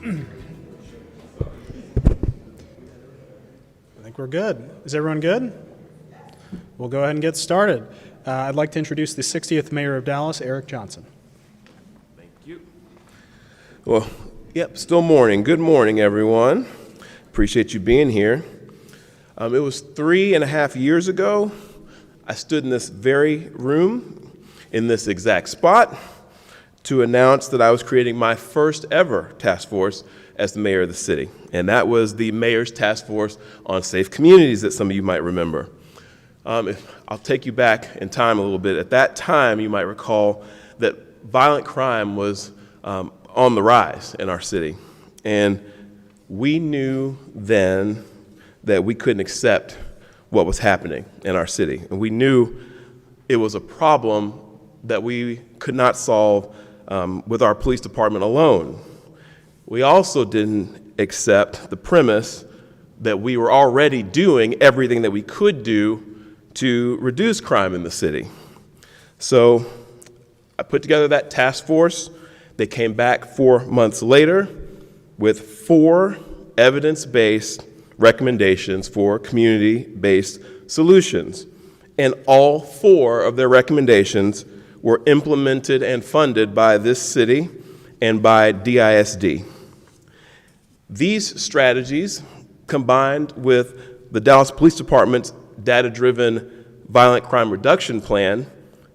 I think we're good. Is everyone good? We'll go ahead and get started. I'd like to introduce the 60th Mayor of Dallas, Eric Johnson. Thank you. Well, still morning. Good morning, everyone. Appreciate you being here. It was 3.5 years ago, I stood in this very room, in this exact spot, to announce that I was creating my first ever task force as the mayor of the city. And that was the Mayor's Task Force on Safe Communities that some of you might remember. I'll take you back in time a little bit. At that time, you might recall that violent crime was on the rise in our city. And we knew then that we couldn't accept what was happening in our city. And we knew it was a problem that we could not solve with our police department alone. We also didn't accept the premise that we were already doing everything that we could do to reduce crime in the city. So I put together that task force. They came back 4 months later with 4 evidence-based recommendations for community-based solutions. And all 4 of their recommendations were implemented and funded by this city and by DISD. These strategies, combined with the Dallas Police Department's data-driven violent crime reduction plan,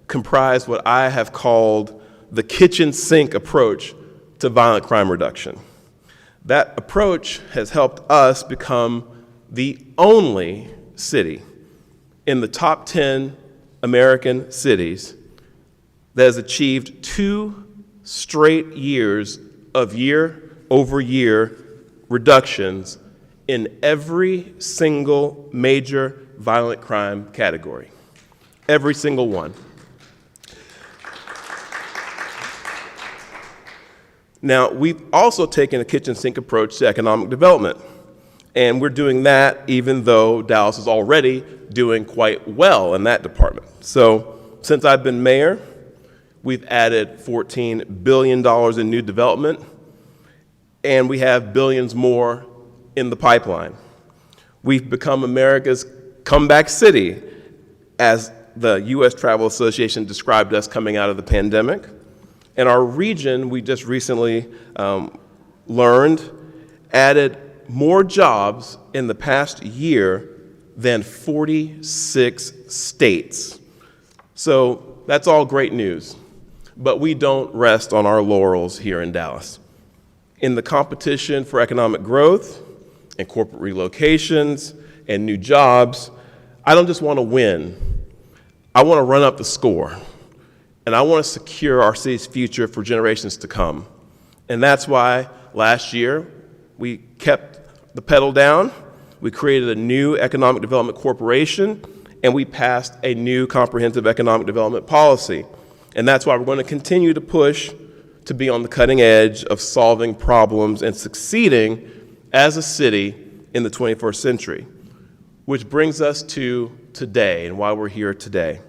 comprise what I have called the kitchen sink approach to violent crime reduction. That approach has helped us become the only city in the top 10 American cities that has achieved 2 straight years of year-over-year reductions in every single major violent crime category. Every single one. Now, we've also taken a kitchen sink approach to economic development. And we're doing that even though Dallas is already doing quite well in that department. So since I've been mayor, we've added $14 billion in new development, and we have billions more in the pipeline. We've become America's comeback city, as the U.S. Travel Association described us coming out of the pandemic. And our region, we just recently learned, added more jobs in the past year than 46 states. So that's all great news. But we don't rest on our laurels here in Dallas. In the competition for economic growth and corporate relocations and new jobs, I don't just want to win. I want to run up the score. And I want to secure our city's future for generations to come. And that's why last year we kept the pedal down. We created a new economic development corporation, and we passed a new comprehensive economic development policy. And that's why we're going to continue to push to be on the cutting edge of solving problems and succeeding as a city in the 21st century. Which brings us to today and why we're here today.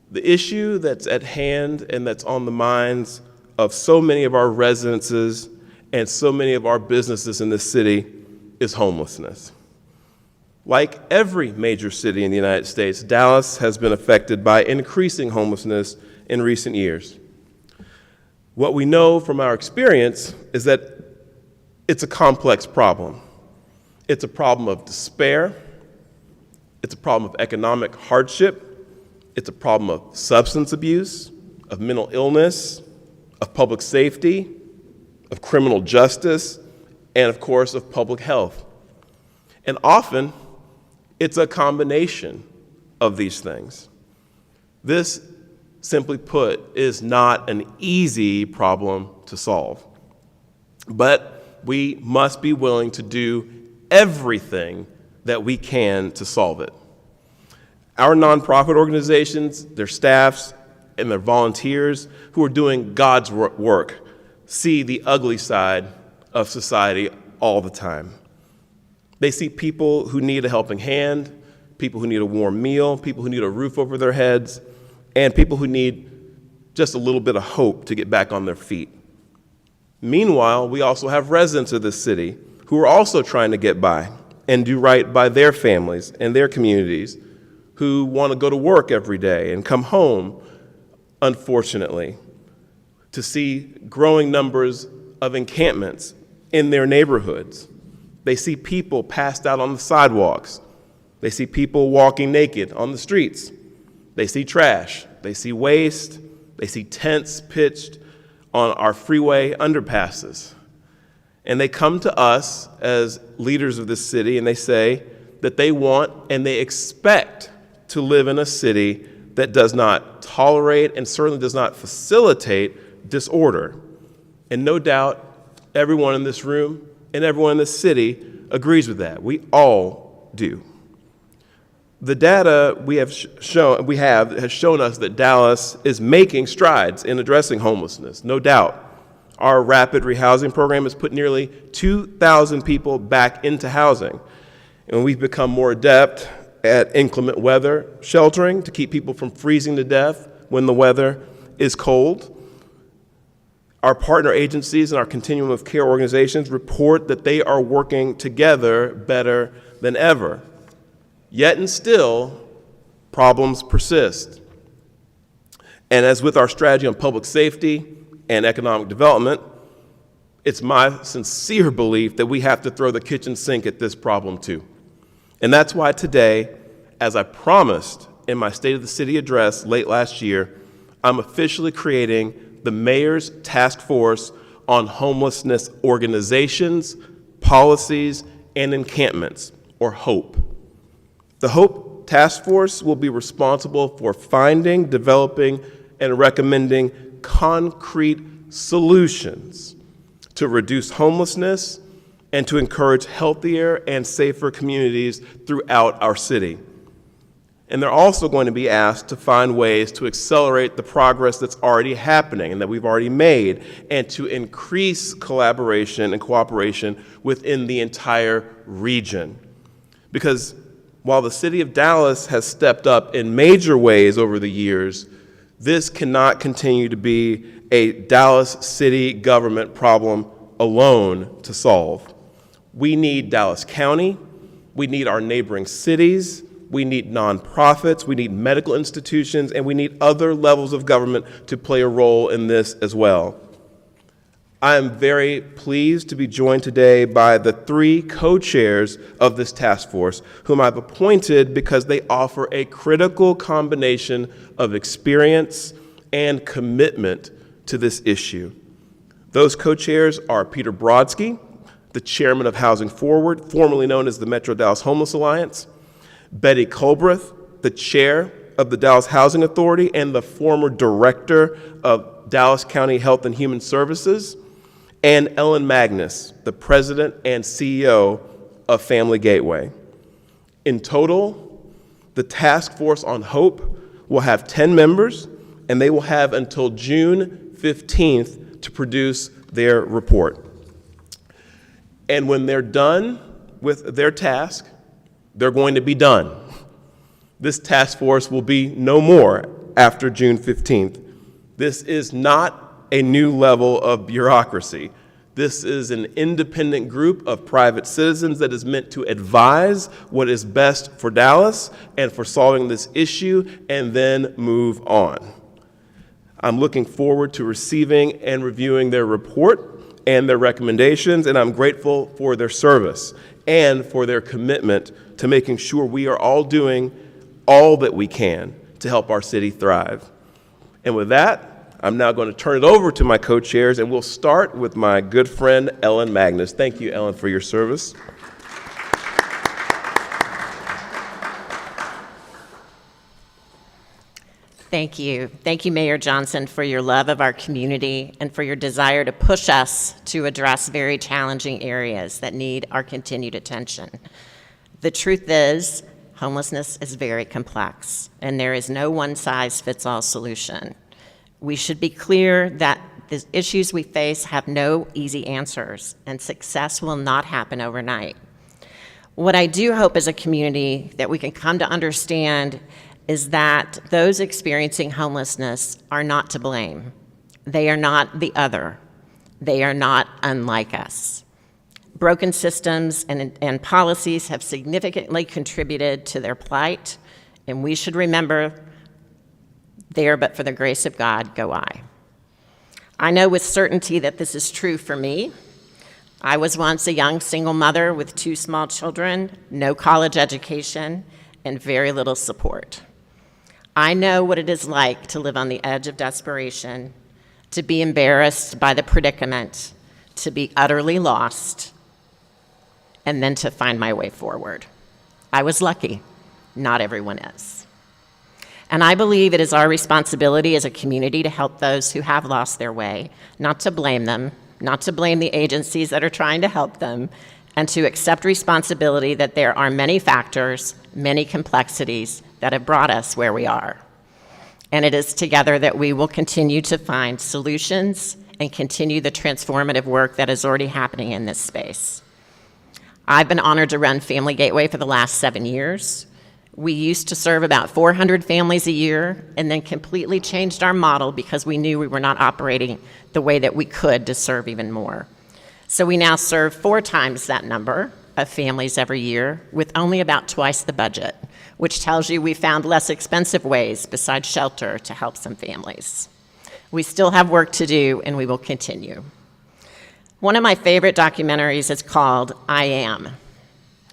The issue that's at hand and that's on the minds of so many of our residences and so many of our businesses in this city is homelessness. Like every major city in the United States, Dallas has been affected by increasing homelessness in recent years. What we know from our experience is that it's a complex problem. It's a problem of despair. It's a problem of economic hardship. It's a problem of substance abuse, of mental illness, of public safety, of criminal justice, and of course of public health. And often, it's a combination of these things. This, simply put, is not an easy problem to solve. But we must be willing to do everything that we can to solve it. Our nonprofit organizations, their staffs, and their volunteers who are doing God's work see the ugly side of society all the time. They see people who need a helping hand, people who need a warm meal, people who need a roof over their heads, and people who need just a little bit of hope to get back on their feet. Meanwhile, we also have residents of this city who are also trying to get by and do right by their families and their communities, who want to go to work every day and come home, unfortunately, to see growing numbers of encampments in their neighborhoods. They see people passed out on the sidewalks. They see people walking naked on the streets. They see trash. They see waste. They see tents pitched on our freeway underpasses. And they come to us as leaders of this city and they say that they want and they expect to live in a city that does not tolerate and certainly does not facilitate disorder. And no doubt, everyone in this room and everyone in this city agrees with that. We all do. The data has shown us that Dallas is making strides in addressing homelessness, no doubt. Our rapid rehousing program has put nearly 2,000 people back into housing. And we've become more adept at inclement weather sheltering to keep people from freezing to death when the weather is cold. Our partner agencies and our continuum of care organizations report that they are working together better than ever. Yet and still, problems persist. And as with our strategy on public safety and economic development, it's my sincere belief that we have to throw the kitchen sink at this problem too. And that's why today, as I promised in my State of the City address late last year, I'm officially creating the Mayor's Task Force on Homelessness Organizations, Policies, and Encampments, or HOPE. The HOPE Task Force will be responsible for finding, developing, and recommending concrete solutions to reduce homelessness and to encourage healthier and safer communities throughout our city. And they're also going to be asked to find ways to accelerate the progress that's already happening and that we've already made, and to increase collaboration and cooperation within the entire region. Because while the city of Dallas has stepped up in major ways over the years, this cannot continue to be a Dallas city government problem alone to solve. We need Dallas County, we need our neighboring cities, we need nonprofits, we need medical institutions, and we need other levels of government to play a role in this as well. I am very pleased to be joined today by the 3 co-chairs of this task force, whom I've appointed because they offer a critical combination of experience and commitment to this issue. Those co-chairs are Peter Brodsky, the chairman of Housing Forward, formerly known as the Metro Dallas Homeless Alliance, Betty Culbreth, the chair of the Dallas Housing Authority and the former director of Dallas County Health and Human Services, and Ellen Magnus, the president and CEO of Family Gateway. In total, the task force on HOPE will have 10 members, and they will have until June 15th to produce their report. And when they're done with their task, they're going to be done. This task force will be no more after June 15th. This is not a new level of bureaucracy. This is an independent group of private citizens that is meant to advise what is best for Dallas and for solving this issue, and then move on. I'm looking forward to receiving and reviewing their report and their recommendations, and I'm grateful for their service and for their commitment to making sure we are all doing all that we can to help our city thrive. And with that, I'm now going to turn it over to my co-chairs, and we'll start with my good friend, Ellen Magnus. Thank you, Ellen, for your service. Thank you. Thank you, Mayor Johnson, for your love of our community and for your desire to push us to address very challenging areas that need our continued attention. The truth is, homelessness is very complex, and there is no one-size-fits-all solution. We should be clear that the issues we face have no easy answers, and success will not happen overnight. What I do hope as a community that we can come to understand is that those experiencing homelessness are not to blame. They are not the other. They are not unlike us. Broken systems and policies have significantly contributed to their plight, and we should remember, there but for the grace of God go I. I know with certainty that this is true for me. I was once a young single mother with 2 small children, no college education, and very little support. I know what it is like to live on the edge of desperation, to be embarrassed by the predicament, to be utterly lost, and then to find my way forward. I was lucky. Not everyone is. And I believe it is our responsibility as a community to help those who have lost their way, not to blame them, not to blame the agencies that are trying to help them, and to accept responsibility that there are many factors, many complexities that have brought us where we are. And it is together that we will continue to find solutions and continue the transformative work that is already happening in this space. I've been honored to run Family Gateway for the last 7 years. We used to serve about 400 families a year and then completely changed our model because we knew we were not operating the way that we could to serve even more. So we now serve 4 times that number of families every year with only about twice the budget, which tells you we found less expensive ways besides shelter to help some families. We still have work to do, and we will continue. One of my favorite documentaries is called I Am.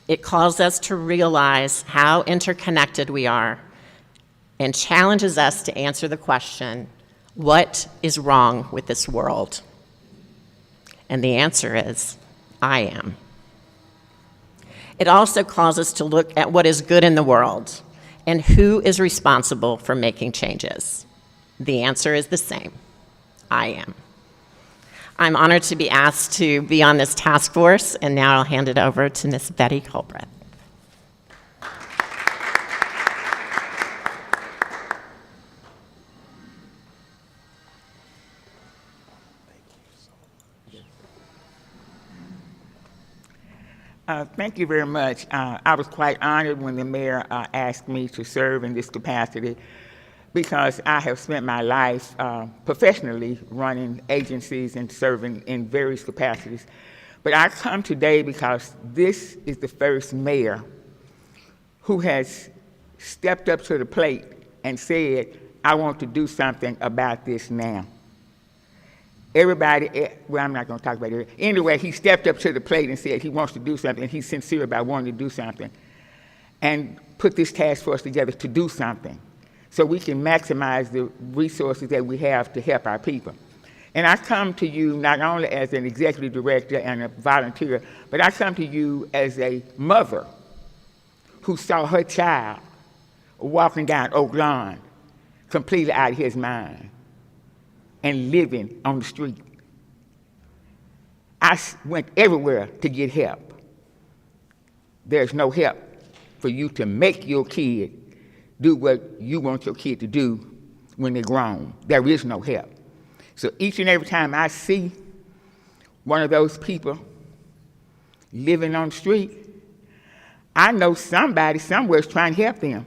It calls us to realize how interconnected we are and challenges us to answer the question, what is wrong with this world? And the answer is, I am. It also calls us to look at what is good in the world and who is responsible for making changes. The answer is the same, I am. I'm honored to be asked to be on this task force, and now I'll hand it over to Ms. Betty Culbreth. Thank you very much. I was quite honored when the mayor asked me to serve in this capacity because I have spent my life professionally running agencies and serving in various capacities. But I come today because this is the first mayor who has stepped up to the plate and said, I want to do something about this now. Everybody, well, I'm not going to talk about it. Anyway, he stepped up to the plate and said he wants to do something. He's sincere about wanting to do something and put this task force together to do something so we can maximize the resources that we have to help our people. And I come to you not only as an executive director and a volunteer, but I come to you as a mother who saw her child walking down Oak Lawn completely out of his mind and living on the street. I went everywhere to get help. There's no help for you to make your kid do what you want your kid to do when they're grown. There is no help. So each and every time I see one of those people living on the street, I know somebody somewhere is trying to help them,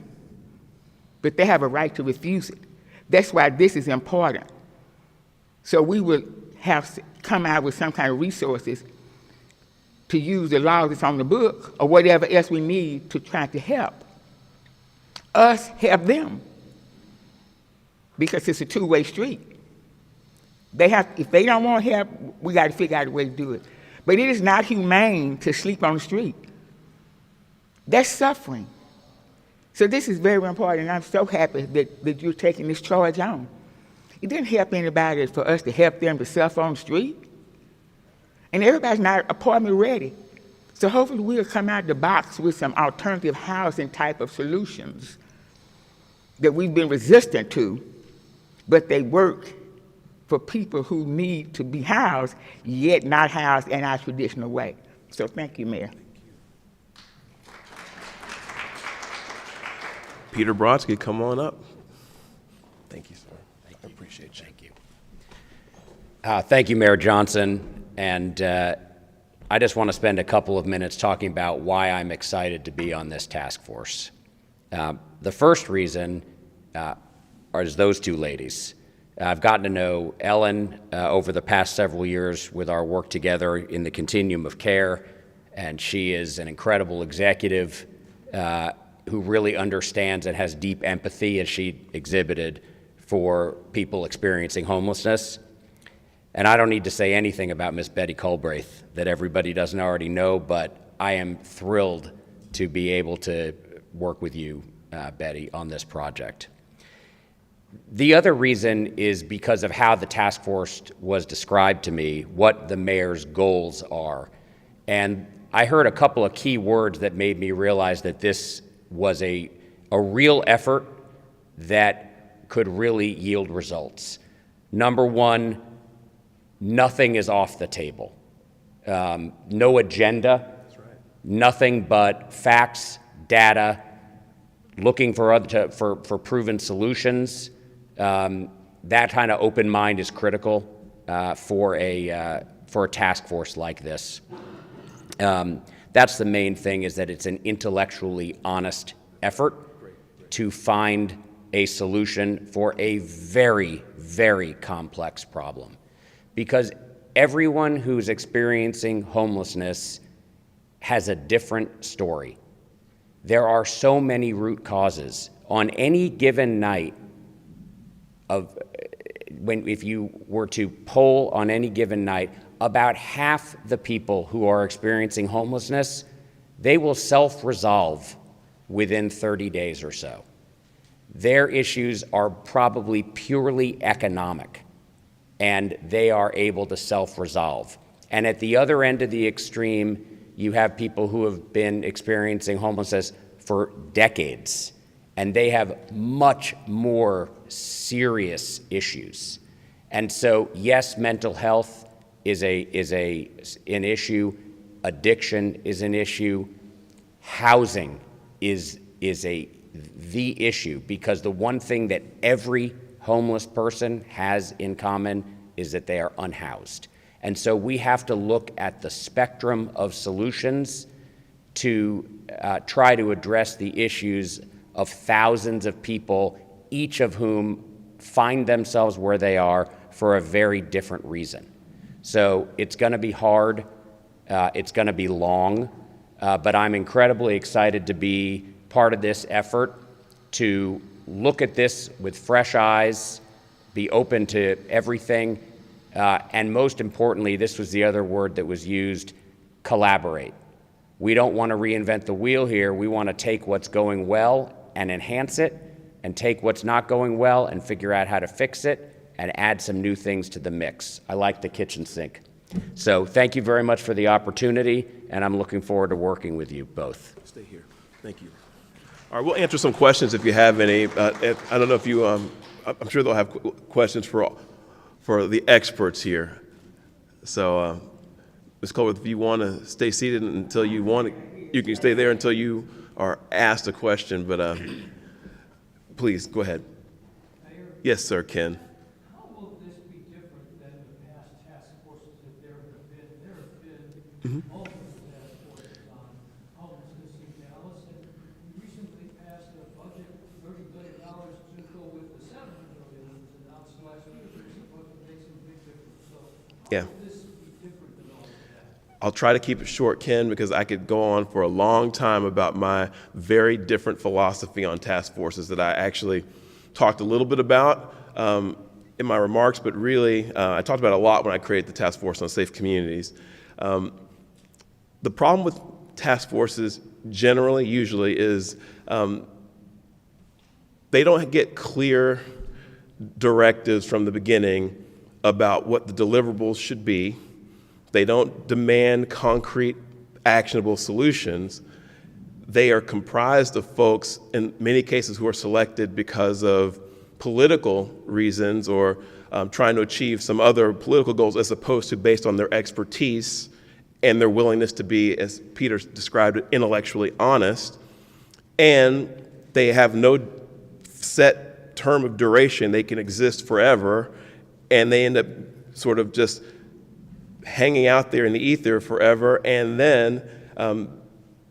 but they have a right to refuse it. That's why this is important. So we will have to come out with some kind of resources to use the law that's on the book or whatever else we need to try to help us help them, because it's a two-way street. If they don't want help, we got to figure out a way to do it. But it is not humane to sleep on the street. That's suffering. So this is very important, and I'm so happy that you're taking this charge on. It didn't help anybody for us to help them to suffer on the street. And everybody's not apartment ready. So hopefully we'll come out of the box with some alternative housing type of solutions that we've been resistant to, but they work for people who need to be housed, yet not housed in our traditional way. So thank you, Mayor. Peter Brodsky, come on up. Thank you, sir. I appreciate you. Thank you. Thank you, Mayor Johnson. And I just want to spend a couple of minutes talking about why I'm excited to be on this task force. The first reason is those two ladies. I've gotten to know Ellen over the past several years with our work together in the continuum of care, and she is an incredible executive who really understands and has deep empathy, as she exhibited, for people experiencing homelessness. And I don't need to say anything about Miss Betty Culbraith that everybody doesn't already know, but I am thrilled to be able to work with you, Betty, on this project. The other reason is because of how the task force was described to me, what the mayor's goals are. And I heard a couple of key words that made me realize that this was a real effort that could really yield results. Number one, nothing is off the table. No agenda, nothing but facts, data, looking for proven solutions. That kind of open mind is critical for a task force like this. That's the main thing, is that it's an intellectually honest effort to find a solution for a very, very complex problem. Because everyone who's experiencing homelessness has a different story. There are so many root causes. On any given night, if you were to poll on any given night, about half the people who are experiencing homelessness, they will self-resolve within 30 days or so. Their issues are probably purely economic, and they are able to self-resolve. And at the other end of the extreme, you have people who have been experiencing homelessness for decades, and they have much more serious issues. And so, yes, mental health is an issue. Addiction is an issue. Housing is the issue, because the one thing that every homeless person has in common is that they are unhoused. And so we have to look at the spectrum of solutions to try to address the issues of thousands of people, each of whom find themselves where they are for a very different reason. So it's going to be hard, it's going to be long, but I'm incredibly excited to be part of this effort to look at this with fresh eyes, be open to everything, and most importantly, this was the other word that was used, collaborate. We don't want to reinvent the wheel here. We want to take what's going well and enhance it, and take what's not going well and figure out how to fix it and add some new things to the mix. I like the kitchen sink. So thank you very much for the opportunity, and I'm looking forward to working with you both. Stay here. Thank you. All right, we'll answer some questions if you have any. I don't know if you, I'm sure they'll have questions for the experts here. So, Ms. Culbraith, if you want to stay seated until you want to, you can stay there until you are asked a question, but please, go ahead. Yes, sir, Ken. How will this be different than the past task forces that there have been? There have been multiple task forces on homelessness in Dallas, and we recently passed a budget, $30 billion to go with the $7 billion that was announced last year. It's supposed to make some big difference. So how will this be different than all of that? I'll try to keep it short, Ken, because I could go on for a long time about my very different philosophy on task forces that I actually talked a little bit about in my remarks, but really I talked about it a lot when I created the Task Force on Safe Communities. The problem with task forces generally, usually, is they don't get clear directives from the beginning about what the deliverables should be. They don't demand concrete, actionable solutions. They are comprised of folks, in many cases, who are selected because of political reasons or trying to achieve some other political goals, as opposed to based on their expertise and their willingness to be, as Peter described it, intellectually honest. And they have no set term of duration. They can exist forever, and they end up sort of just hanging out there in the ether forever. And then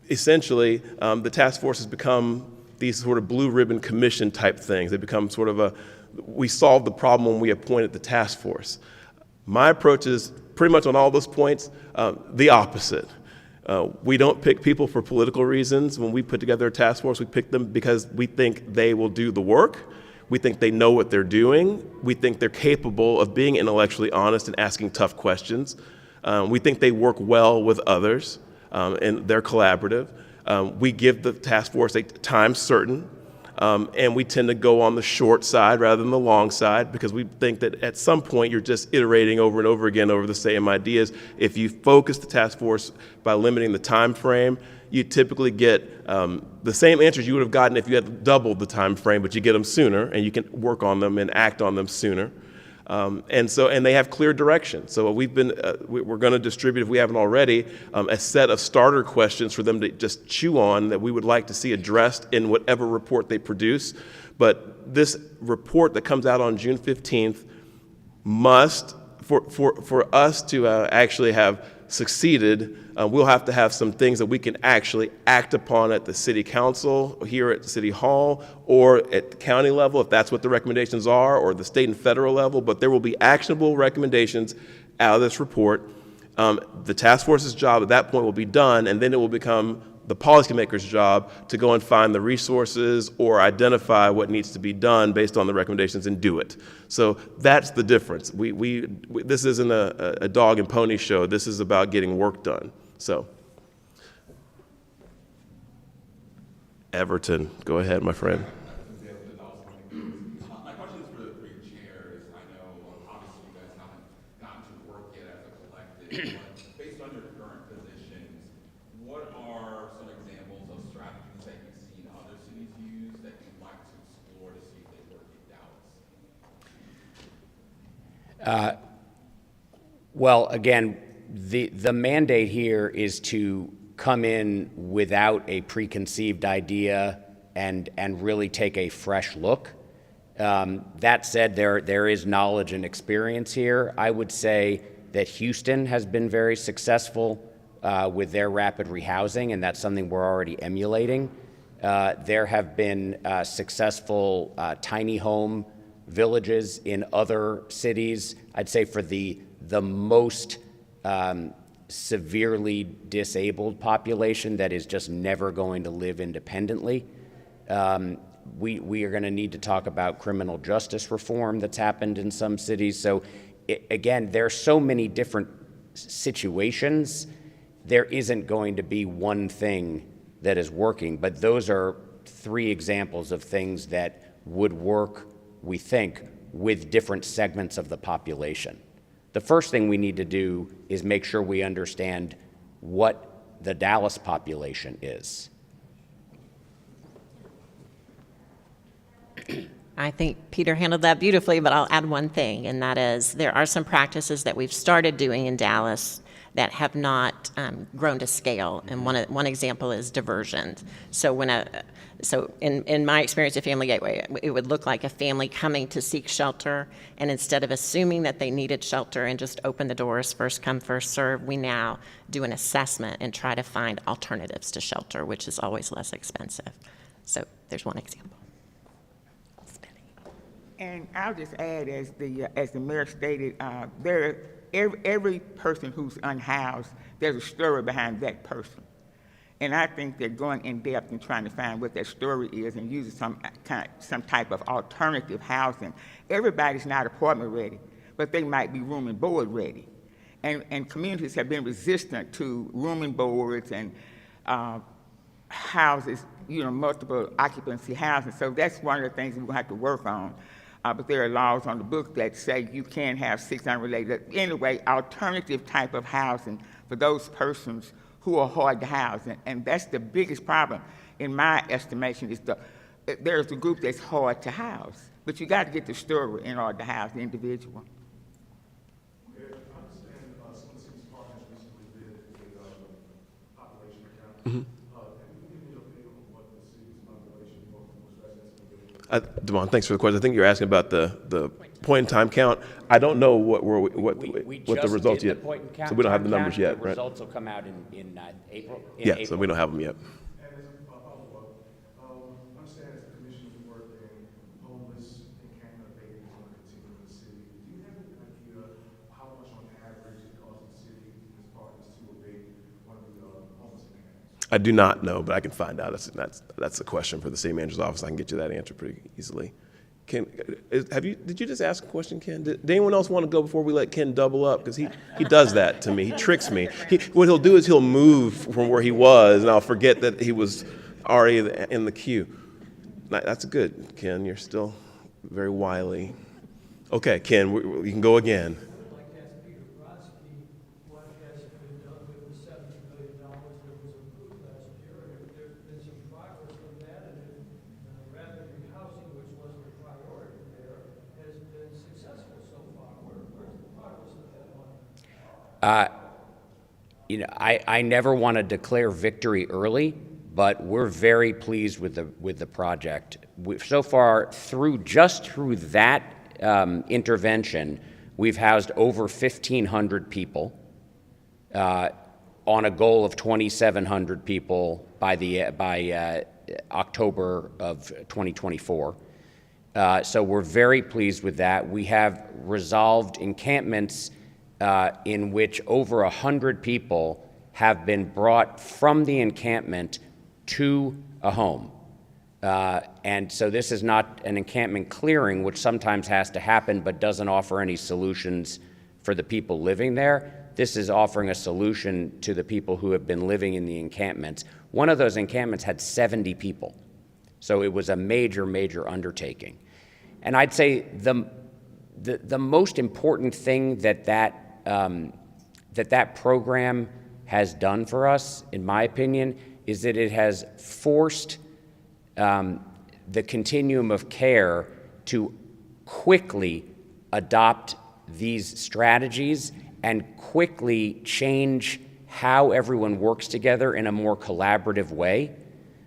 essentially, the task forces become these sort of blue ribbon commission type things. They become sort of we solved the problem when we appointed the task force. My approach is pretty much on all those points the opposite. We don't pick people for political reasons. When we put together a task force, we pick them because we think they will do the work. We think they know what they're doing. We think they're capable of being intellectually honest and asking tough questions. We think they work well with others, and they're collaborative. We give the task force a time certain, and we tend to go on the short side rather than the long side because we think that at some point you're just iterating over and over again over the same ideas. If you focus the task force by limiting the time frame, you typically get the same answers you would have gotten if you had doubled the time frame, but you get them sooner, and you can work on them and act on them sooner. And they have clear direction. So we're going to distribute, if we haven't already, a set of starter questions for them to just chew on that we would like to see addressed in whatever report they produce. But this report that comes out on June 15th must, for us to actually have succeeded, we'll have to have some things that we can actually act upon at the city council, here at City Hall, or at the county level, if that's what the recommendations are, or the state and federal level. But there will be actionable recommendations out of this report. The task force's job at that point will be done, and then it will become the policymaker's job to go and find the resources or identify what needs to be done based on the recommendations and do it. So that's the difference. This isn't a dog and pony show. This is about getting work done. So, Everton, go ahead, my friend. My question is for the three chairs. I know, obviously, you guys haven't gotten to work yet as a collective, but based on your current positions, what are some examples of strategies that you've seen other cities use that you'd like to explore to see if they work in Dallas? Well, again, the mandate here is to come in without a preconceived idea and really take a fresh look. That said, there is knowledge and experience here. I would say that Houston has been very successful with their rapid rehousing, and that's something we're already emulating. There have been successful tiny home villages in other cities. I'd say for the most severely disabled population that is just never going to live independently. We are going to need to talk about criminal justice reform that's happened in some cities. So again, there are so many different situations. There isn't going to be one thing that is working, but those are three examples of things that would work, we think, with different segments of the population. The first thing we need to do is make sure we understand what the Dallas population is. I think Peter handled that beautifully, but I'll add one thing, and that is there are some practices that we've started doing in Dallas that have not grown to scale, and one example is diversion. So in my experience at Family Gateway, it would look like a family coming to seek shelter, and instead of assuming that they needed shelter and just open the doors, first come, first serve, we now do an assessment and try to find alternatives to shelter, which is always less expensive. So there's one example. And I'll just add, as the mayor stated, every person who's unhoused, there's a story behind that person. And I think that going in depth and trying to find what that story is and using some type of alternative housing. Everybody's not apartment ready, but they might be room and board ready. And communities have been resistant to room and boards and houses, multiple occupancy housing. So that's one of the things we're going to have to work on. But there are laws on the book that say you can't have 6 unrelated. Anyway, alternative type of housing for those persons who are hard to house. And that's the biggest problem, in my estimation, is there's a group that's hard to house. But you got to get the story in order to house the individual. I understand some of the city's partners recently did a population count. Can you give me an update on what the city's population for residents is? Devon, thanks for the question. I think you're asking about the point in time count. I don't know what the results yet. So we don't have the numbers yet, The right? results will come out in April. Yeah, so we don't have them yet. And as a follow-up, I understand as the commission is working homeless encampment I do not know, but I can find out. That's a question for the city manager's office. I can get you that answer pretty easily. Ken, did you just ask a question, Ken? Did anyone else want to go before we let Ken double up? Because he does that to me. He tricks me. What he'll do is he'll move from where he was, and I'll forget that he was already in the queue. That's good, Ken. You're still very wily. Okay, Ken, you can go again. I'd like to ask Peter Brodsky what has been done with the $70 million that was approved last year, and if there's been some progress on that, and if rapid rehousing, which was the priority there, has been successful so far. Where's the progress of that money? I never want to declare victory early, but we're very pleased with the project. So far, through that intervention, we've housed over 1,500 people on a goal of 2,700 people by October of 2024. So we're very pleased with that. We have resolved encampments in which over 100 people have been brought from the encampment to a home. And so this is not an encampment clearing, which sometimes has to happen but doesn't offer any solutions for the people living there. This is offering a solution to the people who have been living in the encampments. One of those encampments had 70 people. So it was a major, major undertaking. And I'd say the most important thing that program has done for us, in my opinion, is that it has forced the continuum of care to quickly adopt these strategies and quickly change how everyone works together in a more collaborative way,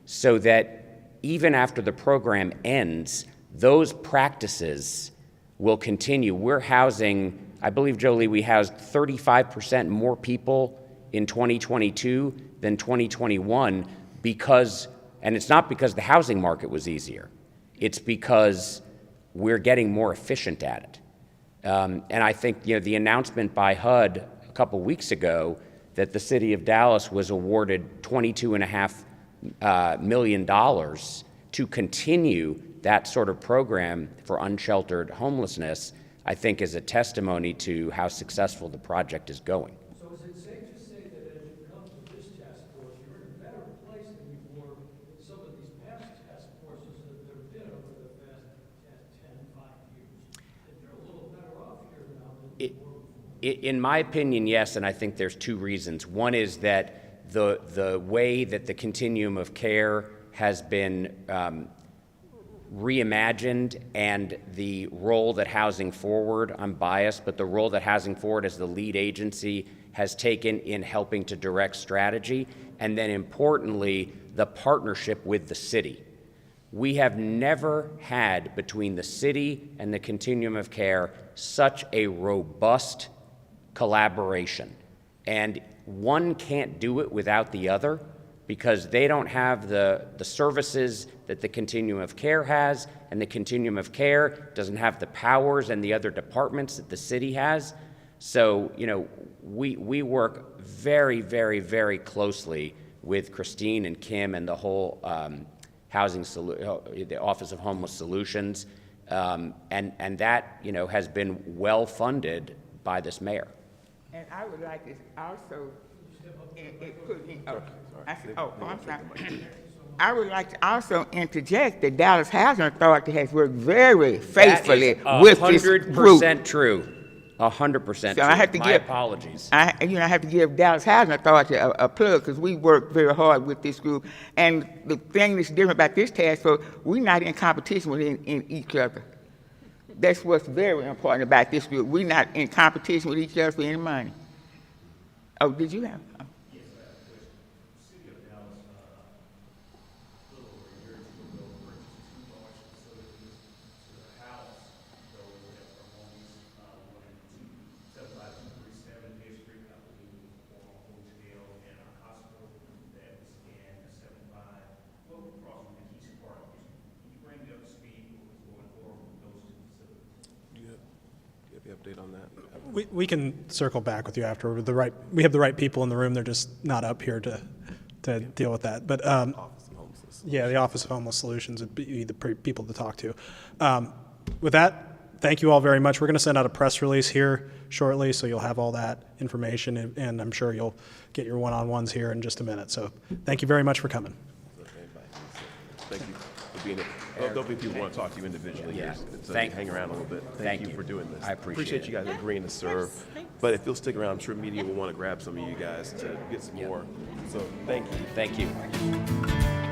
so that even after the program ends, those practices will continue. We're housing, I believe, Jolie, we housed 35% more people in 2022 than 2021 because, and it's not because the housing market was easier, it's because we're getting more efficient at it. And I think the announcement by HUD a couple weeks ago that the city of Dallas was awarded $22.5 million to continue that sort of program for unsheltered homelessness, I think is a testimony to how successful the project is going. So is it safe to say that as you come to this task force, you're in a better place than you were in some of these past task forces that there have been over the past 10, 5 years? That you're a little better off here now than you were before? In my opinion, yes, and I think there's two reasons. One is that the way that the continuum of care has been reimagined, and the role that Housing Forward, I'm biased, but the role that Housing Forward as the lead agency has taken in helping to direct strategy, and then importantly, the partnership with the city. We have never had, between the city and the continuum of care, such a robust collaboration. And one can't do it without the other, because they don't have the services that the continuum of care has, and the continuum of care doesn't have the powers and the other departments that the city has. So, we work very, very, very closely with Christine and Kim and the whole the Office of Homeless Solutions, and that, has been well funded by this mayor. And I would like to also I would like to also interject that Dallas Housing Authority has worked very faithfully with this group. 100% true. 100% So I have to My apologies. I have to give Dallas Housing Authority a plug, because we work very hard with this group. And the thing that's different about this task force, we're not in competition with each other. That's what's very important about this group. We're not in competition with each other for any money. Oh, did you have? Oh. Yes, I have a question. The city of Dallas, a little over a year or two ago, purchased 2 large facilities to house those that were homeless. One in 75237 Fifth Street, I believe, or hotel, and a hospital that was in 75 Wilton Crossing, the East Park. Can you bring me up to speed what was going forward with those 2 facilities? Do you have the update on that? We can circle back with you after. We have the right people in the room. They're just not up here to to deal with that. But yeah, the Office of Homeless Solutions would be the people to talk to. With that, thank you all very much. We're going to send out a press release here shortly, so you'll have all that information, and I'm sure you'll get your one-on-ones here in just a minute. So thank you very much for coming. Thank you for being here. There'll be people who want to talk to you individually here, so hang around a little bit. Thank you for doing this. I appreciate you guys agreeing to serve. But if you'll stick around, I'm sure media will want to grab some of you guys to get some more. So thank you. Thank you.